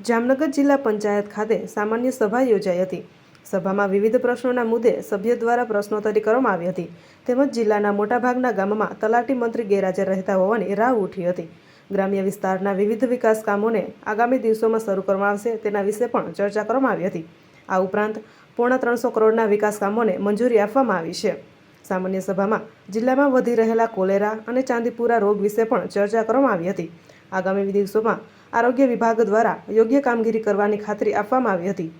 જામનગર જિલ્લા પંચાયત ખાતે સામાન્ય સભા યોજાઈ હતી। સભામાં વિવિધ પ્રશ્નોના મુદ્દે સભ્યો દ્વારા પ્રશ્નોત્તરી કરવામાં આવી હતી। તેમજ જિલ્લાના મોટાભાગના ગામમાં તલાટી મંત્રી ગેરહાજર રહેતા હોવાની રાવ ઉઠી હતી। ગ્રામ્ય વિસ્તારના વિવિધ વિકાસ કામોને આગામી દિવસોમાં શરૂ કરવામાં આવશે તેના વિશે પણ ચર્ચા કરવામાં આવી હતી। આ ઉપરાંત પોણા 300 કરોડના વિકાસ કામોને મંજૂરી આપવામાં આવી છે। સામાન્ય સભામાં જિલ્લામાં વધી રહેલા કોલેરા અને ચાંદીપુરા રોગ વિશે પણ ચર્ચા કરવામાં આવી હતી। આગામી દિવસોમાં આરોગ્ય વિભાગ દ્વારા યોગ્ય કામગીરી કરવાની ખાતરી આપવામાં આવી હતી।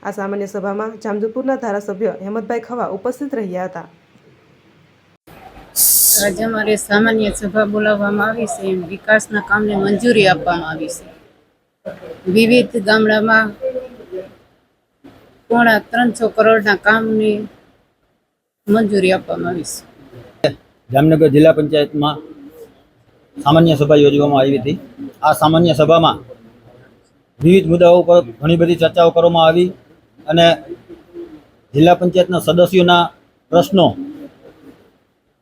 આ સામાન્ય સભામાં જામજોધપુરના ધારાસભ્ય હેમંતભાઈ ખવા ઉપસ્થિત રહ્યા હતા। આજે અમારે સામાન્ય સભા બોલાવવામાં આવી છે। વિકાસના કામને મંજૂરી આપવામાં આવી છે। વિવિધ ગામડામાં પોણા 300 કરોડના કામની મંજૂરી આપવામાં આવી છે। જામનગર જિલ્લા પંચાયતમાં સામાન્ય સભા યોજવામાં આવી હતી। આ સામાન્ય સભામાં વિવિધ મુદ્દાઓ પર ઘણી બધી ચર્ચાઓ કરવામાં આવી અને જિલ્લા પંચાયતના સદસ્યોના પ્રશ્નો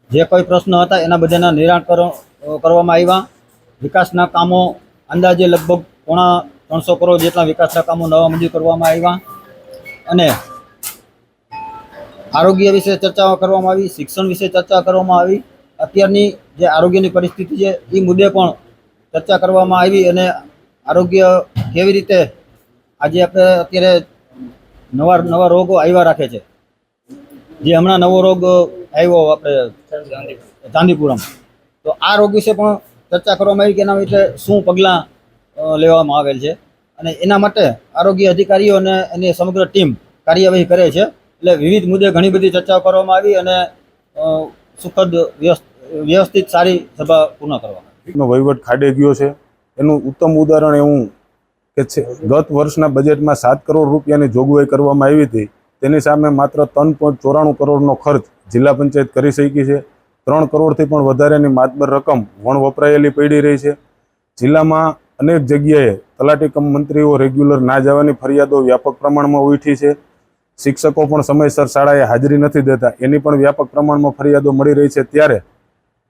જે કોઈ પ્રશ્નો હતા એના બધાના નિરાકરણ કરવામાં આવ્યા। વિકાસના કામો અંદાજે લગભગ પોણા 300 કરોડ જેટલા વિકાસના કામો નવા મંજૂર કરવામાં આવ્યા અને આરોગ્ય વિશે ચર્ચાઓ કરવામાં આવી, શિક્ષણ વિશે ચર્ચા કરવામાં આવી। અત્યારની જે આરોગ્યની પરિસ્થિતિ છે એ મુદ્દે પણ ચર્ચા કરવામાં આવી અને આરોગ્ય કેવી રીતે આજે આપણે અત્યારે નવા રોગો આવ્યા રાખે છે। જે હમણાં નવો રોગ આવ્યો આપણે ચાંદીપુરમ, તો આ રોગ વિશે પણ ચર્ચા કરવામાં આવી કે એના વિશે શું પગલાં લેવામાં આવેલ છે અને એના માટે આરોગ્ય અધિકારીઓ અને એની સમગ્ર ટીમ કાર્યવાહી કરે છે। એટલે વિવિધ મુદ્દે ઘણી બધી ચર્ચાઓ કરવામાં આવી અને સુખદ વ્યવસ્થિત સારી સભા પૂર્ણ કરવામાં વહીવટ ખાડે ગયો છે। એનું ઉત્તમ ઉદાહરણ એવું કે ગત વર્ષના બજેટમાં 7 કરોડ રૂપિયાની જોગવાઈ કરવામાં આવી હતી, તેની સામે માત્ર 3.94 કરોડનો ખર્ચ જિલ્લા પંચાયત કરી શકી છે। 3 કરોડથી પણ વધારેની માતબર રકમ વણ વપરાયેલી પડી રહી છે। જિલ્લામાં અનેક જગ્યાએ તલાટી કમ મંત્રીઓ રેગ્યુલર ના જવાની ફરિયાદો વ્યાપક પ્રમાણમાં ઉઠી છે। શિક્ષકો પણ સમયસર શાળાએ હાજરી નથી દેતા એની પણ વ્યાપક પ્રમાણમાં ફરિયાદો મળી રહી છે। ત્યારે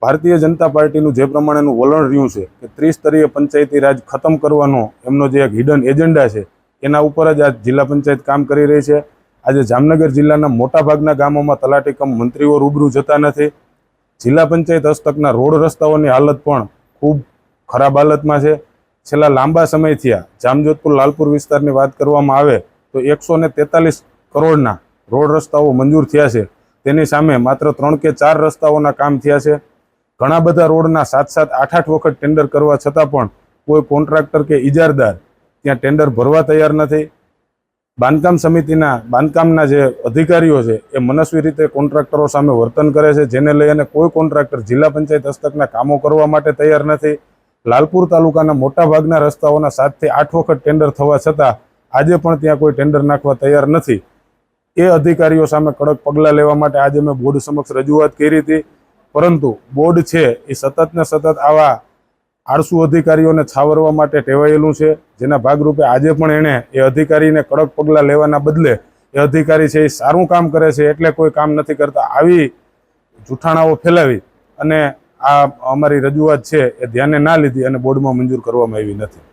ભારતીય જનતા પાર્ટીનું જે પ્રમાણેનું વલણ રહ્યું છે કે ત્રિસ્તરીય પંચાયતી રાજ ખતમ કરવાનો એમનો જે એક હિડન એજન્ડા છે એના ઉપર જ આ જિલ્લા પંચાયત કામ કરી રહી છે। આજે જામનગર જિલ્લાના મોટાભાગના ગામોમાં તલાટી કમ મંત્રીઓ રૂબરૂ જતા નથી। જિલ્લા પંચાયત હસ્તકના રોડ રસ્તાઓની હાલત પણ ખૂબ ખરાબ હાલતમાં છે। છેલ્લા લાંબા સમયથી આ જામજોધપુર લાલપુર વિસ્તારની વાત કરવામાં આવે તો 143 કરોડના રોડ રસ્તાઓ મંજૂર થયા છે, તેની સામે માત્ર 3 કે 4 રસ્તાઓના કામ થયા છે। ઘણા બધા રોડના 7-7, 8-8 વખત ટેન્ડર કરવા છતાં પણ કોઈ કોન્ટ્રાક્ટર કે ઇજારદાર ત્યાં ટેન્ડર ભરવા તૈયાર નથી। બાંધકામ સમિતિના બાંધકામના જે અધિકારીઓ છે એ મનસ્વી રીતે કોન્ટ્રાક્ટરો સામે વર્તન કરે છે, જેને લઈ અને કોઈ કોન્ટ્રાક્ટર જિલ્લા પંચાયત હસ્તકના કામો કરવા માટે તૈયાર નથી। લાલપુર તાલુકાના મોટાભાગના રસ્તાઓના 7 થી 8 વખત ટેન્ડર થવા છતાં આજે પણ ત્યાં કોઈ ટેન્ડર નાખવા તૈયાર નથી। એ અધિકારીઓ સામે કડક પગલાં લેવા માટે આજે મેં બોર્ડ સમક્ષ રજૂઆત કરી હતી, પરંતુ બોર્ડ છે એ સતત ને સતત આવા આળસુ અધિકારીઓને છાવરવા માટે ટેવાયેલું છે, જેના ભાગરૂપે આજે પણ એણે એ અધિકારીને કડક પગલાં લેવાના બદલે એ અધિકારી છે એ સારું કામ કરે છે એટલે કોઈ કામ નથી કરતા, આવી જૂઠાણાઓ ફેલાવી અને આ અમારી રજૂઆત છે એ ધ્યાને ના લીધી અને બોર્ડમાં મંજૂર કરવામાં આવી નથી।